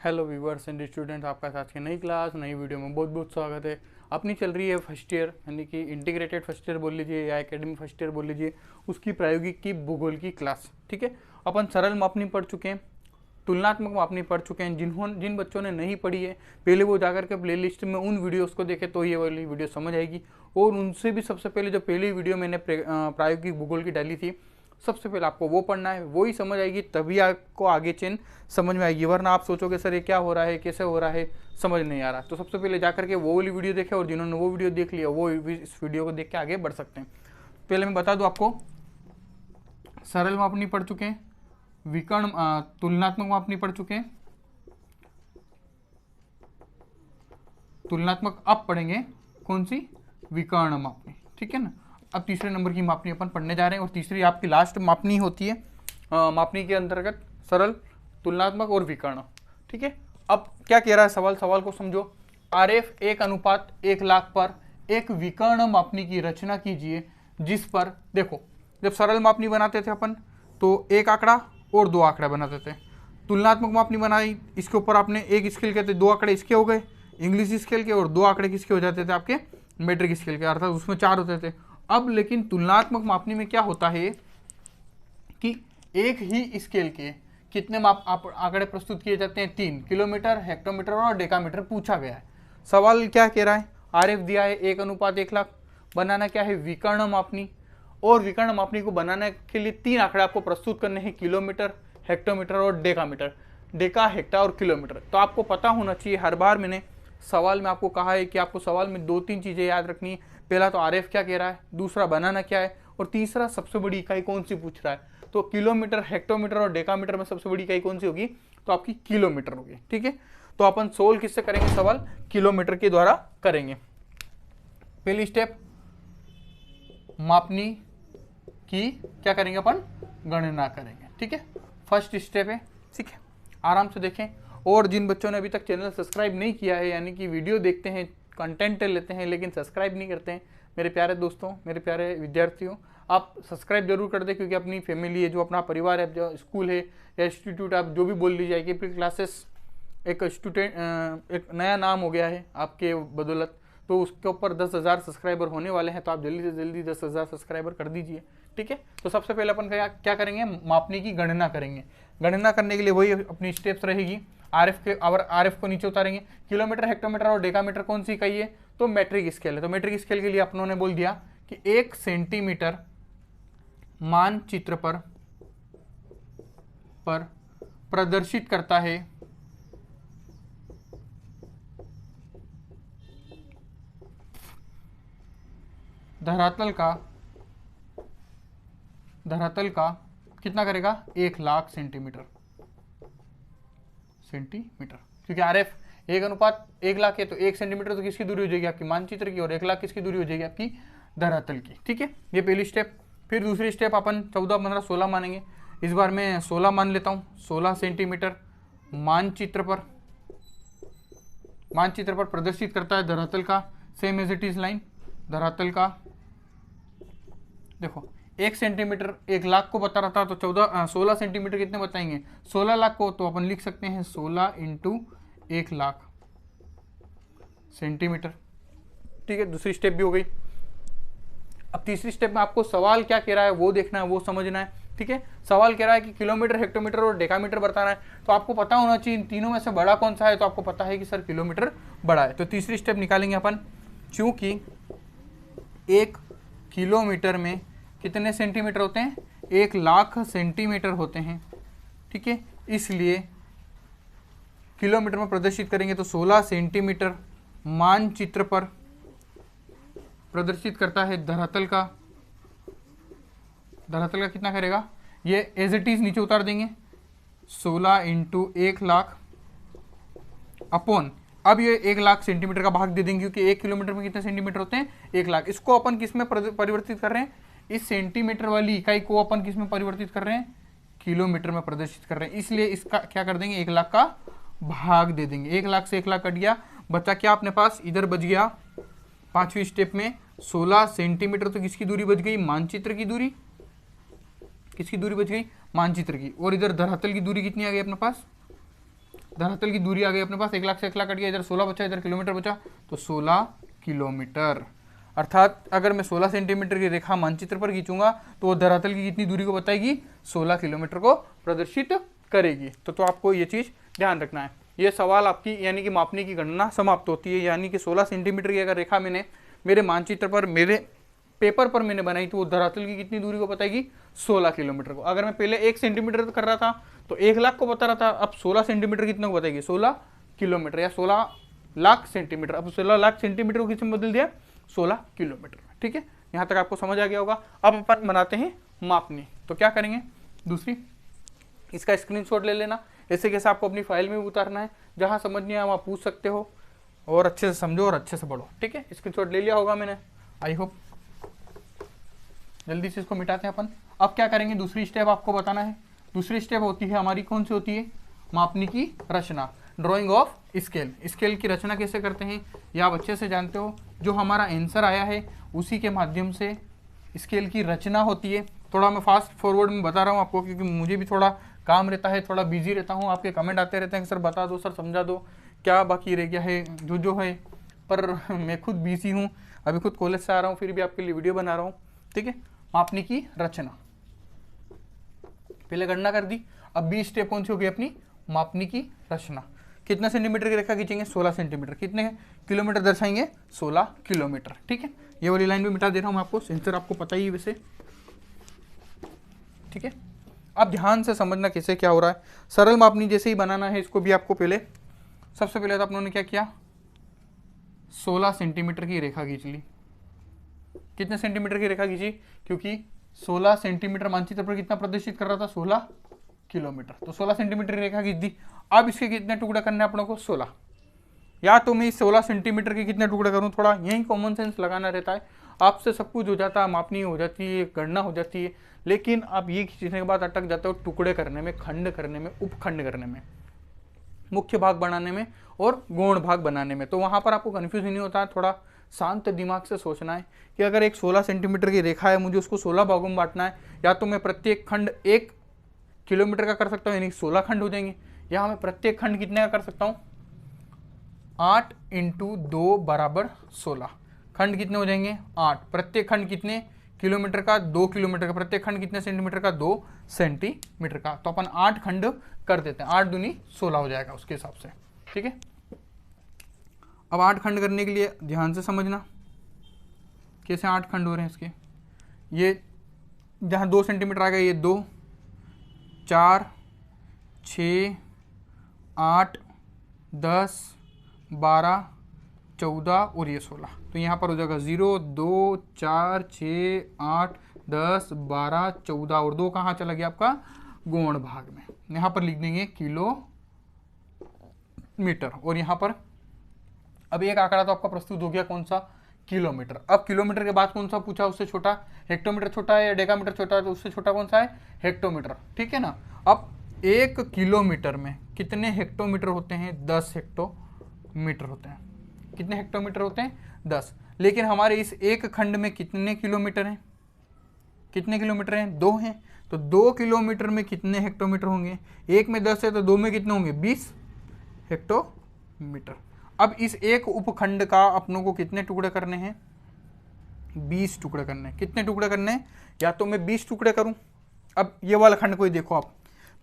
Hello viewers and students, आपका साथ की नई क्लास नई वीडियो में बहुत बहुत स्वागत है। अपनी चल रही है फर्स्ट ईयर यानी कि इंटीग्रेटेड फर्स्ट ईयर बोल लीजिए या एकेडमी फर्स्ट ईयर बोल लीजिए, उसकी प्रायोगिक की भूगोल की क्लास। ठीक है, अपन सरल मापनी पढ़ चुके हैं, तुलनात्मक मापनी पढ़ चुके हैं। जिन बच्चों ने नहीं पढ़ी है पहले वो जाकर के प्ले लिस्ट में उन वीडियोज़ को देखे तो ये वाली वीडियो समझ आएगी। और उनसे भी सबसे पहले जो पहली वीडियो मैंने प्रायोगिक भूगोल की डाली थी, सबसे पहले आपको वो पढ़ना है, वो ही समझ आएगी, तभी आपको आगे चेन समझ में आएगी। वरना आप सोचोगे सर ये क्या हो रहा है, कैसे हो रहा है, समझ नहीं आ रहा। तो सबसे पहले जाकर के वो वाली वीडियो देखें, और जिन्होंने वो वीडियो देख लिया वो इस वीडियो को देख के आगे बढ़ सकते हैं। पहले मैं बता दूं आपको, सरल मापनी पढ़ चुके हैं, विकर्ण तुलनात्मक मापनी पढ़ चुके हैं, तुलनात्मक अब पढ़ेंगे कौन सी, विकर्ण मापनी। ठीक है ना। अब तीसरे नंबर की मापनी अपन पढ़ने जा रहे हैं, और तीसरी आपकी लास्ट मापनी होती है मापनी के अंतर्गत सरल, तुलनात्मक और विकर्ण। ठीक है। अब क्या कह रहा है सवाल को समझो। आरएफ 1:1,00,000 पर एक विकर्ण मापनी की रचना कीजिए, जिस पर देखो, जब सरल मापनी बनाते थे अपन तो एक आंकड़ा और दो आंकड़ा बनाते थे। तुलनात्मक मापनी बनाई, इसके ऊपर आपने एक स्केल के थे, दो आंकड़े इसके हो गए इंग्लिश स्केल के, और दो आंकड़े किसके हो जाते थे आपके मेट्रिक स्केल के, अर्थात उसमें 4 होते थे। अब लेकिन तुलनात्मक मापनी में क्या होता है कि एक ही स्केल के कितने आंकड़े प्रस्तुत किए जाते हैं, 3, किलोमीटर, हेक्टोमीटर और डेकामीटर पूछा गया है। सवाल क्या कह रहा है, आरएफ दिया है 1:1,00,000, बनाना क्या है, विकर्ण मापनी। और विकर्ण मापनी को बनाने के लिए 3 आंकड़े आपको प्रस्तुत करने हैं, किलोमीटर, हेक्टोमीटर और डेकामीटर, डेका, हेक्टा और किलोमीटर। तो आपको पता होना चाहिए, हर बार मैंने सवाल में आपको कहा है कि आपको सवाल में 2-3 चीज़ें याद रखनी है। पहला तो आरएफ क्या कह रहा है, दूसरा बनाना क्या है, और तीसरा सबसे बड़ी इकाई कौन सी पूछ रहा है। तो किलोमीटर, हेक्टोमीटर और डेकामीटर में सबसे बड़ी इकाई कौन सी होगी, तो आपकी किलोमीटर होगी। ठीक है। तो अपन सोल्व किससे करेंगे सवाल, किलोमीटर के द्वारा करेंगे। पहली स्टेप, मापनी की क्या करेंगे अपन, गणना करेंगे। ठीक है, फर्स्ट स्टेप है। ठीक है, आराम से देखें। और जिन बच्चों ने अभी तक चैनल सब्सक्राइब नहीं किया है, यानी कि वीडियो देखते हैं, कंटेंट लेते हैं लेकिन सब्सक्राइब नहीं करते हैं, मेरे प्यारे दोस्तों, मेरे प्यारे विद्यार्थियों, आप सब्सक्राइब जरूर कर दें, क्योंकि अपनी फैमिली है, जो अपना परिवार है, जो स्कूल है या इंस्टीट्यूट, आप जो भी बोल लीजिए कि प्री क्लासेस एक स्टूडेंट एक नया नाम हो गया है आपके बदौलत, तो उसके ऊपर 10,000 सब्सक्राइबर होने वाले हैं। तो आप जल्दी से जल्दी 10,000 सब्सक्राइबर कर दीजिए। ठीक है। तो सबसे पहले अपन क्या करेंगे, मापनी की गणना करेंगे। गणना करने के लिए वही अपनी स्टेप्स रहेगी। आरएफ को नीचे उतारेंगे। किलोमीटर, हेक्टोमीटर और डेकामीटर कौन सी इकाई है, तो मैट्रिक स्केल है। तो मैट्रिक स्केल के लिए अपनों ने बोल दिया कि 1 सेंटीमीटर मानचित्र पर प्रदर्शित करता है धरातल का कितना करेगा, 1,00,000 सेंटीमीटर। क्योंकि आरएफ 1:1,00,000 है, तो 1 सेंटीमीटर तो किसकी दूरी हो जाएगी, आपकी मानचित्र की, और 1,00,000 किसकी दूरी हो जाएगी, आपकी धरातल की। ठीक है, ये पहली स्टेप। फिर दूसरी स्टेप अपन 14, 15, 16 मानेंगे। इस बार मैं 16 मान लेता हूँ। 16 सेंटीमीटर मानचित्र पर प्रदर्शित करता है धरातल का, same as it is line, धरातल का। देखो 1 सेंटीमीटर 1,00,000 को बता रहा था, तो 16 सेंटीमीटर कितने बताएंगे, 16,00,000 को, तो अपन लिख सकते हैं 16 × 1,00,000 सेंटीमीटर। ठीक है, दूसरी स्टेप भी हो गई। अब तीसरी स्टेप में आपको सवाल क्या कह रहा है वो देखना है, वो समझना है। ठीक है, सवाल कह रहा है कि किलोमीटर, हेक्टोमीटर और डेकामीटर बताना है, तो आपको पता होना चाहिए इन तीनों में से बड़ा कौन सा है। तो आपको पता है कि सर किलोमीटर बड़ा है। तो तीसरी स्टेप निकालेंगे अपन, चूंकि 1 किलोमीटर में कितने सेंटीमीटर होते हैं, 1,00,000 सेंटीमीटर होते हैं। ठीक है, इसलिए किलोमीटर में प्रदर्शित करेंगे, तो 16 सेंटीमीटर मानचित्र पर प्रदर्शित करता है धरातल का कितना करेगा, ये एज इट इज नीचे उतार देंगे, 16 × 1,00,000 अपॉन, अब ये 1,00,000 सेंटीमीटर का भाग दे देंगे, क्योंकि 1 किलोमीटर में कितने सेंटीमीटर होते हैं, 1,00,000। इसको अपन किस में परिवर्तित कर रहे हैं, इस सेंटीमीटर वाली इकाई को अपन किस में परिवर्तित कर रहे हैं, किलोमीटर में प्रदर्शित कर रहे हैं। इसलिए इसका क्या कर देंगे, 1,00,000 का भाग दे देंगे। 1,00,000 से 1,00,000 कट गया, बचा क्या अपने पास, इधर बच गया 5वीं स्टेप में 16 सेंटीमीटर। तो किसकी दूरी बच गई, मानचित्र की दूरी, किसकी दूरी बच गई, मानचित्र की। और इधर धरातल की दूरी कितनी आ गई अपने पास, धरातल की दूरी आ गई अपने पास, 1 लाख से 1 लाख कट गया, इधर 16 बचा, इधर किलोमीटर बचा, तो 16 किलोमीटर। अर्थात अगर मैं 16 सेंटीमीटर की रेखा मानचित्र पर खींचूंगा तो वो धरातल की कितनी दूरी को बताएगी, 16 किलोमीटर को प्रदर्शित करेगी। तो आपको ये चीज़ ध्यान रखना है। ये सवाल आपकी यानी कि मापने की गणना समाप्त होती है, यानी कि 16 सेंटीमीटर की अगर रेखा मैंने मेरे मानचित्र पर, मेरे पेपर पर मैंने बनाई, तो वो धरातल की कितनी दूरी को बताएगी, 16 किलोमीटर को। अगर मैं पहले 1 सेंटीमीटर कर रहा था तो 1 लाख को बता रहा था, अब 16 सेंटीमीटर कितने को बताएगी, 16 किलोमीटर या 16 लाख सेंटीमीटर। अब 16 लाख सेंटीमीटर को किस में बदल दिया, 16 किलोमीटर। ठीक है, यहाँ तक आपको समझ आ गया होगा। अब अपन बनाते हैं मापनी। तो क्या करेंगे, दूसरी इसका स्क्रीनशॉट ले लेना, ऐसे कैसे आपको अपनी फाइल में उतारना है, जहाँ समझ नहीं आया वहाँ पूछ सकते हो, और अच्छे से समझो और अच्छे से पढ़ो। ठीक है, स्क्रीनशॉट ले लिया होगा मैंने, आई होप। जल्दी से इसको मिटाते हैं अपन। अब क्या करेंगे, दूसरी स्टेप आपको बताना है। दूसरी स्टेप होती है हमारी, कौन सी होती है, मापनी की रचना, ड्राइंग ऑफ स्केल। स्केल की रचना कैसे करते हैं ये आप अच्छे से जानते हो। जो हमारा आंसर आया है उसी के माध्यम से स्केल की रचना होती है। थोड़ा मैं फास्ट फॉरवर्ड में बता रहा हूँ आपको, क्योंकि मुझे भी थोड़ा काम रहता है, थोड़ा बिजी रहता हूँ। आपके कमेंट आते रहते हैं कि सर बता दो, सर समझा दो, क्या बाकी रह गया है, जो है। पर मैं खुद बिजी हूँ, अभी खुद कॉलेज से आ रहा हूँ, फिर भी आपके लिए वीडियो बना रहा हूँ। ठीक है, मापनी की रचना पहले गणना कर दी। अब 20 स्टेप कौन सी होगी अपनी, मापनी की रचना। कितना सेंटीमीटर की रेखा खींचेंगे, 16 सेंटीमीटर। कितने किलोमीटर दर्शाएंगे, 16 किलोमीटर। ठीक है, ये वाली लाइन भी मिटा दे रहा हूँ मैं आपको, आंसर आपको पता ही है वैसे। ठीक है, अब ध्यान से समझना कैसे क्या हो रहा है। सरल मापनी जैसे ही बनाना है इसको भी आपको पहले, सबसे पहले तो आप लोगों ने क्या किया, 16 सेंटीमीटर की रेखा खींच ली। कितने सेंटीमीटर की रेखा खींची, क्योंकि 16 सेंटीमीटर मानचित्र पर कितना प्रदर्शित कर रहा था, 16 किलोमीटर। तो 16 सेंटीमीटर की रेखा खींच दी। अब इसके कितने टुकड़े करने अपनों को, 16। या तो मैं 16 सेंटीमीटर के कितने टुकड़े करूं, थोड़ा यही कॉमन सेंस लगाना रहता है। आपसे सब कुछ हो जाता है, मापनी हो जाती है, गणना हो जाती है, लेकिन आप ये खींचने के बाद अटक जाते हो टुकड़े करने में, खंड करने में, उपखंड करने में, मुख्य भाग बनाने में और गौण भाग बनाने में। तो वहां पर आपको कन्फ्यूज नहीं होता है। थोड़ा शांत दिमाग से सोचना है कि अगर एक 16 सेंटीमीटर की रेखा है, मुझे उसको 16 भागों में बांटना है, या तो मैं प्रत्येक खंड 1 किलोमीटर का कर सकता हूँ, यानी 16 खंड हो जाएंगे। या मैं प्रत्येक खंड कितने का कर सकता हूँ, 8 × 2 = 16। खंड कितने हो जाएंगे, 8। प्रत्येक खंड कितने किलोमीटर का, 2 किलोमीटर का। प्रत्येक खंड कितने सेंटीमीटर का, 2 सेंटीमीटर का। तो अपन 8 खंड कर देते हैं, 8 दूनी 16 हो जाएगा उसके हिसाब से। ठीक है, अब 8 खंड करने के लिए ध्यान से समझना कैसे 8 खंड हो रहे हैं इसके। ये जहाँ 2 सेंटीमीटर आ गए, ये 2, 4, 6, 8, 10, 12, 14 और ये 16। तो यहाँ पर हो जाएगा 0, 2, 4, 6, 8, 10, 12, 14 और 2 कहाँ चला गया आपका, गौण भाग में। यहाँ पर लिख देंगे किलोमीटर। और यहाँ पर अब एक आंकड़ा तो आपका प्रस्तुत हो गया, कौन सा, किलोमीटर। अब किलोमीटर के बाद कौन सा पूछा, उससे छोटा, हेक्टोमीटर छोटा है या डेकामीटर छोटा है, तो उससे छोटा कौन सा है, हेक्टोमीटर। ठीक है ना। अब 1 किलोमीटर में कितने हेक्टोमीटर होते हैं, 10 हेक्टोमीटर होते हैं। कितने हेक्टोमीटर होते हैं, 10। लेकिन हमारे इस एक खंड में कितने किलोमीटर हैं, कितने किलोमीटर हैं, 2 हैं। तो 2 किलोमीटर में कितने हेक्टोमीटर होंगे, एक में 10 है तो 2 में कितने होंगे, 20 हेक्टोमीटर। अब इस एक उपखंड का अपनों को कितने टुकड़े करने हैं, 20 टुकड़े करने हैं। कितने टुकड़े करने हैं, या तो मैं 20 टुकड़े करूं। अब ये वाला खंड को ही देखो आप,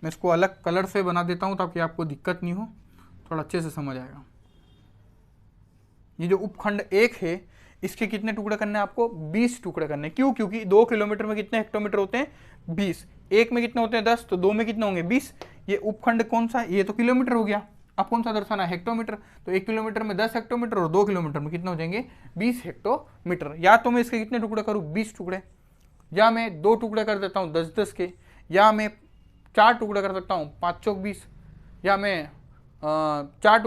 मैं इसको अलग कलर से बना देता हूं ताकि आपको दिक्कत नहीं हो, थोड़ा अच्छे से समझ आएगा। ये जो उपखंड 1 है, इसके कितने टुकड़े करने हैं आपको, 20 टुकड़े करने। क्यों, क्योंकि 2 किलोमीटर में कितने हेक्टोमीटर होते हैं, 20। एक में कितने होते हैं, 10, तो 2 में कितने होंगे, 20। ये उपखंड कौन सा, ये तो किलोमीटर हो गया। अब कौन सा दर्शाना है, हेक्टोमीटर। तो 1 किलोमीटर में 10 हेक्टोमीटर और 2 किलोमीटर में कितने हो जाएंगे, 20 हेक्टोमीटर। या तो मैं इसके कितने टुकड़े करूँ, 20 टुकड़े, या मैं 2 टुकड़े कर देता हूँ 10-10 के, या मैं 4 टुकड़े कर सकता हूँ, 5 चौक 20, या मैं 4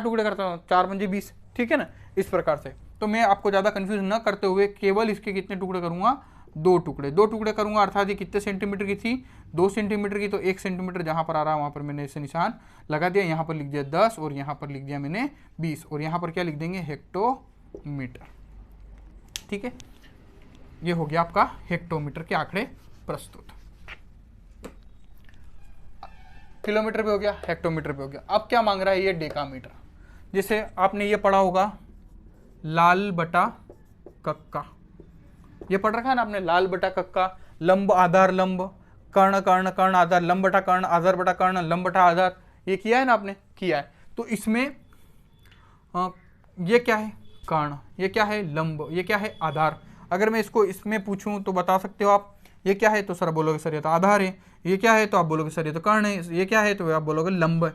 टुकड़े करता हूँ, 4 पंजे 20। ठीक है ना, इस प्रकार से। तो मैं आपको ज़्यादा कंफ्यूज न करते हुए केवल इसके कितने टुकड़े करूँगा, 2 टुकड़े करूँगा। अर्थात ये कितने सेंटीमीटर की थी, 2 सेंटीमीटर की। तो 1 सेंटीमीटर जहाँ पर आ रहा है वहाँ पर मैंने इसे निशान लगा दिया, यहाँ पर लिख दिया 10 और यहाँ पर लिख दिया मैंने 20 और यहाँ पर क्या लिख देंगे, हेक्टोमीटर। ठीक है, ये हो गया आपका हेक्टोमीटर के आंकड़े प्रस्तुत। किलोमीटर पे हो गया, हेक्टोमीटर पे हो गया। अब क्या मांग रहा है ये डेकामीटर। जैसे आपने ये पढ़ा होगा लाल बटा कक्का, ये पढ़ रखा है ना आपने, लाल बटा कक्का, लंब आधार लंब, कर्ण कर्ण कर्ण आधार, लंब बटा कर्ण, आधार बटा कर्ण, लंब बटा आधार, ये किया है ना आपने, किया है। तो इसमें ये क्या है कर्ण, ये क्या है लंब, ये क्या है आधार। अगर मैं इसको इसमें पूछूं तो बता सकते हो आप, ये क्या है तो सर बोलोगे सर ये तो आधार है, ये क्या है तो आप बोलोगे सर ये तो कर्ण है, ये क्या है तो आप बोलोगे लंब है।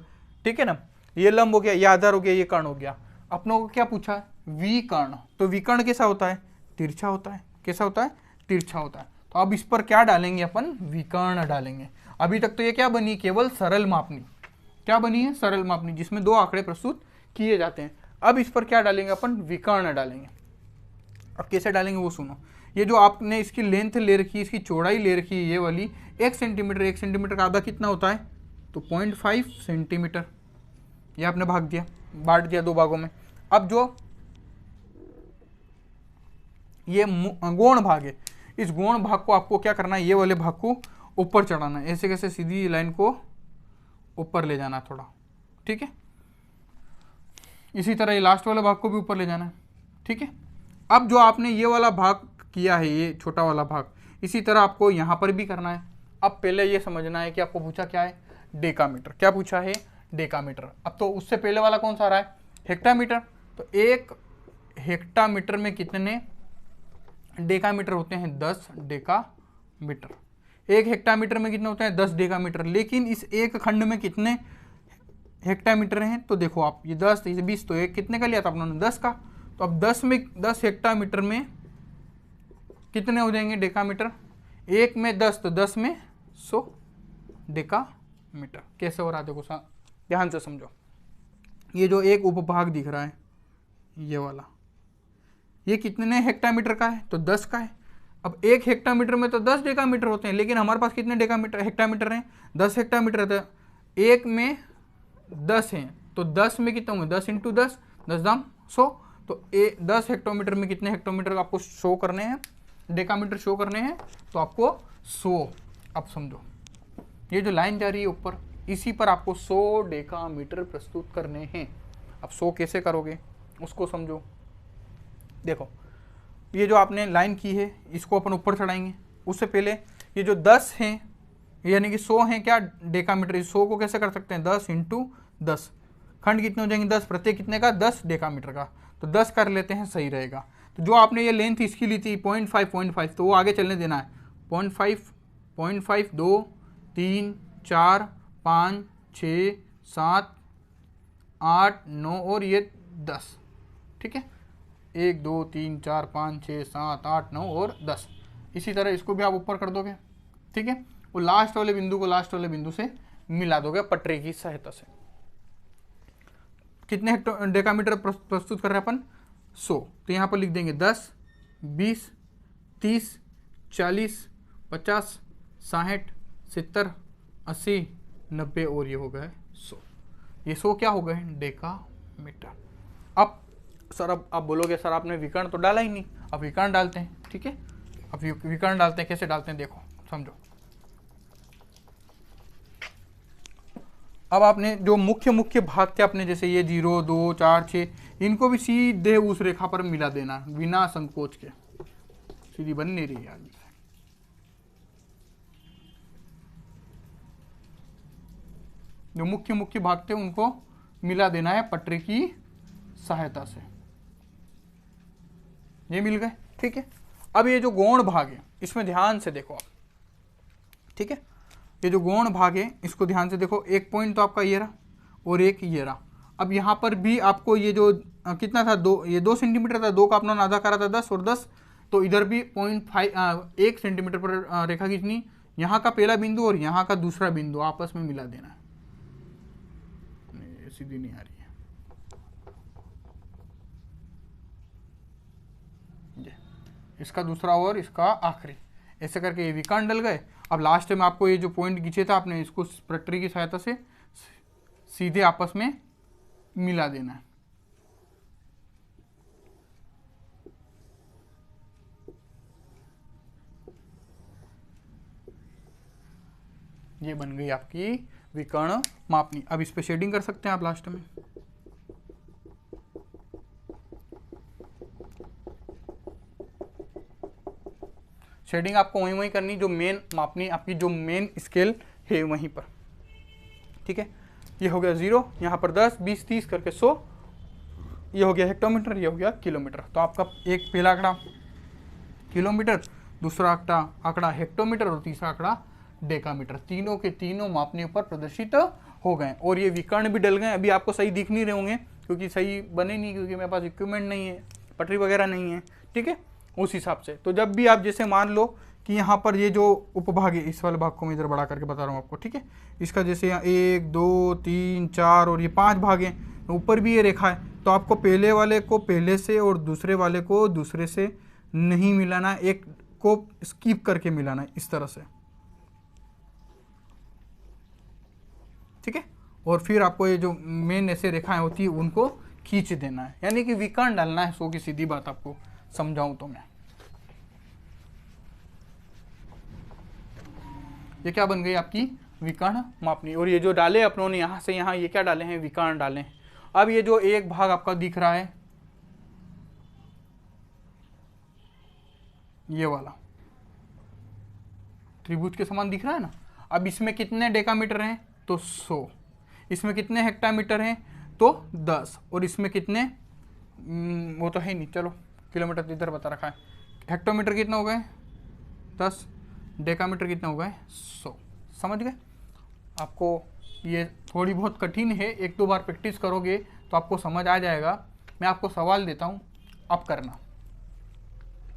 ठीक है ना, ये लंब हो गया, ये आधार हो गया, ये कर्ण हो गया। अपनों को क्या पूछा है विकर्ण, तो विकर्ण कैसा होता है तिरछा होता है, कैसा होता है तिरछा होता है। तो अब इस पर क्या डालेंगे अपन विकर्ण डालेंगे। अभी तक तो ये क्या बनी केवल सरल मापनी, क्या बनी है सरल मापनी जिसमें दो आंकड़े प्रस्तुत किए जाते हैं। अब इस पर क्या डालेंगे अपन विकर्ण डालेंगे। अब कैसे डालेंगे वो सुनो। ये जो आपने इसकी लेंथ ले रखी है, इसकी चौड़ाई ले रखी है ये वाली 1 सेंटीमीटर, 1 सेंटीमीटर का आधा कितना होता है तो 0.5 सेंटीमीटर। ये आपने भाग दिया, बांट दिया दो भागों में। अब जो ये गौण भाग है, इस गौण भाग को आपको क्या करना है, ये वाले भाग को ऊपर चढ़ाना है, ऐसे कैसे सीधी लाइन को ऊपर ले जाना है थोड़ा। ठीक है, इसी तरह ये लास्ट वाले भाग को भी ऊपर ले जाना है। ठीक है, अब जो आपने ये वाला भाग किया है, ये छोटा वाला भाग, इसी तरह आपको यहाँ पर भी करना है। अब पहले ये समझना है कि आपको पूछा क्या है डेकामीटर, क्या पूछा है डेकामीटर। अब तो उससे पहले वाला कौन सा आ रहा है हेक्टामीटर। तो एक हेक्टामीटर में कितने डेकामीटर होते हैं 10 डेकामीटर। एक हेक्टामीटर में कितने होते हैं 10 डेकामीटर। लेकिन इस एक खंड में कितने हेक्टामीटर हैं तो देखो आप, ये 10 ये 20, तो एक कितने का लिया था अपने 10 का। तो अब 10 हेक्टामीटर में कितने हो जाएंगे डेकामीटर, एक में 10 तो 10 में 100 डेकामीटर। कैसे हो रहा है देखो ध्यान से समझो। ये जो एक उपभाग दिख रहा है ये वाला, ये कितने हेक्टामीटर का है तो 10 का है। अब एक हेक्टामीटर में तो 10 डेकामीटर होते हैं, लेकिन हमारे पास कितने डेकामीटर हेक्टामीटर हैं 10 हेक्टामीटर। तो एक में 10 हैं तो 10 में कितने होंगे 10 इंटू 10, 10 दाम 100। तो 10 हेक्टोमीटर में कितने हेक्टोमीटर आपको शो करने हैं डेकामीटर शो करने हैं तो आपको 100। अब समझो ये जो लाइन जा रही है ऊपर, इसी पर आपको 100 डेकामीटर प्रस्तुत करने हैं। अब 100 कैसे करोगे उसको समझो। देखो ये जो आपने लाइन की है इसको अपन ऊपर चढ़ाएंगे। उससे पहले ये जो 10 हैं यानी कि 100 हैं क्या डेकामीटर, 100 को कैसे कर सकते हैं 10 इंटू 10, खंड कितने हो जाएंगे 10, प्रत्येक कितने का 10 डेकामीटर का। तो 10 कर लेते हैं सही रहेगा। तो जो आपने ये लेंथ इसकी ली थी 0.5 तो वो आगे चलने देना है 0.5 2 3 4 5 6 7 8 9 और ये 10। ठीक है 1 2 3 4 5 6 7 8 9 और 10। इसी तरह इसको भी आप ऊपर कर दोगे। ठीक है, वो लास्ट वाले बिंदु को लास्ट वाले बिंदु से मिला दोगे पटरी की सहायता से। कितने डेकामीटर प्रस्तुत कर रहे हैं अपन 100। तो यहाँ पर लिख देंगे 10 20 30 40 50 60 70 80 90 और ये हो गए 100। ये 100 क्या हो गए डेकामीटर। अब सर अब आप बोलोगे सर आपने विकर्ण तो डाला ही नहीं, अब विकर्ण डालते हैं। ठीक है, अब विकर्ण डालते हैं, कैसे डालते हैं देखो समझो। अब आपने जो मुख्य भाग थे अपने, जैसे ये 0 2 4 6, इनको भी सीधे उस रेखा पर मिला देना बिना संकोच के। सीधी बन नहीं रही यार। जो मुख्य भाग थे उनको मिला देना है पटरी की सहायता से। ये मिल गए। ठीक है, अब ये जो गौण भाग है इसमें ध्यान से देखो आप। ठीक है, ये जो गौण भाग है इसको ध्यान से देखो। एक पॉइंट तो आपका ये रहा और एक ये रहा। अब यहाँ पर भी आपको ये जो कितना था 2, ये 2 सेंटीमीटर था, 2 का अपना आधा करा था 10 और 10। तो इधर भी 1 सेंटीमीटर पर रेखा खींचनी, यहाँ का पहला बिंदु और यहाँ का दूसरा बिंदु आपस में मिला देना है। सीधी नहीं आ रही है ये, इसका दूसरा और इसका आखिरी, ऐसे करके ये विकर्ण डल गए। अब लास्ट में आपको ये जो पॉइंट खींचे था आपने इसको पटरी की सहायता से सीधे आपस में मिला देना है। ये बन गई आपकी विकर्ण मापनी। अब इस पे शेडिंग कर सकते हैं आप लास्ट में। शेडिंग आपको वहीं वहीं करनी जो मेन मापनी आपकी जो मेन स्केल है वहीं पर, ठीक है। ये हो गया 0, यहाँ पर 10, 20, 30 करके 100, ये हो गया हेक्टोमीटर, ये हो गया किलोमीटर। तो आपका एक पहला आंकड़ा किलोमीटर, दूसरा आंकड़ा हेक्टोमीटर और तीसरा आंकड़ा डेकामीटर, तीनों के तीनों मापने पर प्रदर्शित हो गए। और ये विकर्ण भी डल गए। अभी आपको सही दिख नहीं रहे होंगे क्योंकि सही बने नहीं, क्योंकि मेरे पास इक्विपमेंट नहीं है, पटरी वगैरह नहीं है, ठीक है। उस हिसाब से तो जब भी आप जैसे मान लो कि यहाँ पर ये जो उपभाग है, इस वाले भाग को मैं इधर बड़ा करके बता रहा हूँ आपको, ठीक है। इसका जैसे यहाँ 1 2 3 4 और ये 5 भाग हैं, ऊपर भी ये रेखा है, तो आपको पहले वाले को पहले से और दूसरे वाले को दूसरे से नहीं मिलाना, एक को स्किप करके मिलाना इस तरह से, ठीक है। और फिर आपको ये जो मेन ऐसे रेखाएं होती है उनको खींच देना है, यानी कि विकर्ण डालना है। सो की सीधी बात आपको समझाऊं तो मैं, ये क्या बन गई आपकी विकर्ण मापनी। और ये जो डाले अपनों ने यहाँ से यहाँ, ये क्या डाले हैं, विकर्ण डाले हैं। अब ये जो एक भाग आपका दिख रहा है ये वाला त्रिभुज के समान दिख रहा है ना, अब इसमें कितने डेकामीटर हैं तो 100, इसमें कितने हेक्टामीटर हैं तो 10, और इसमें कितने वो तो है नहीं, चलो किलोमीटर इधर बता रखा है। हेक्टोमीटर कितना हो गए 10, डेकामीटर कितना हो गए 100। समझ गए। आपको ये थोड़ी बहुत कठिन है, 1-2 बार प्रैक्टिस करोगे तो आपको समझ आ जाएगा। मैं आपको सवाल देता हूँ, अब करना,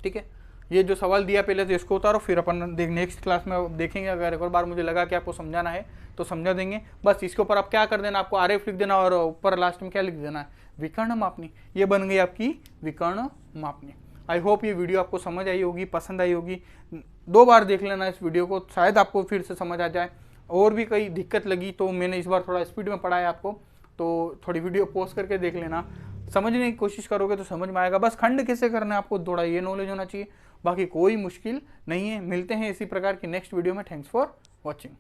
ठीक है। ये जो सवाल दिया पहले तो इसको उतारो, फिर अपन नेक्स्ट क्लास में देखेंगे। अगर एक और बार मुझे लगा कि आपको समझाना है तो समझा देंगे। बस इसके ऊपर आप क्या कर देना, आपको आरेख लिख देना और ऊपर लास्ट में क्या लिख देना है, विकर्ण मापनी। ये बन गई आपकी विकर्ण मापनी। आई होप ये वीडियो आपको समझ आई होगी, पसंद आई होगी। 2 बार देख लेना इस वीडियो को, शायद आपको फिर से समझ आ जाए। और भी कई दिक्कत लगी तो मैंने इस बार थोड़ा स्पीड में पढ़ाया आपको, तो थोड़ी वीडियो पॉज करके देख लेना। समझने की कोशिश करोगे तो समझ में आएगा। बस खंड कैसे करना है आपको थोड़ा ये नॉलेज होना चाहिए, बाकी कोई मुश्किल नहीं है। मिलते हैं इसी प्रकार की नेक्स्ट वीडियो में। Thanks for watching.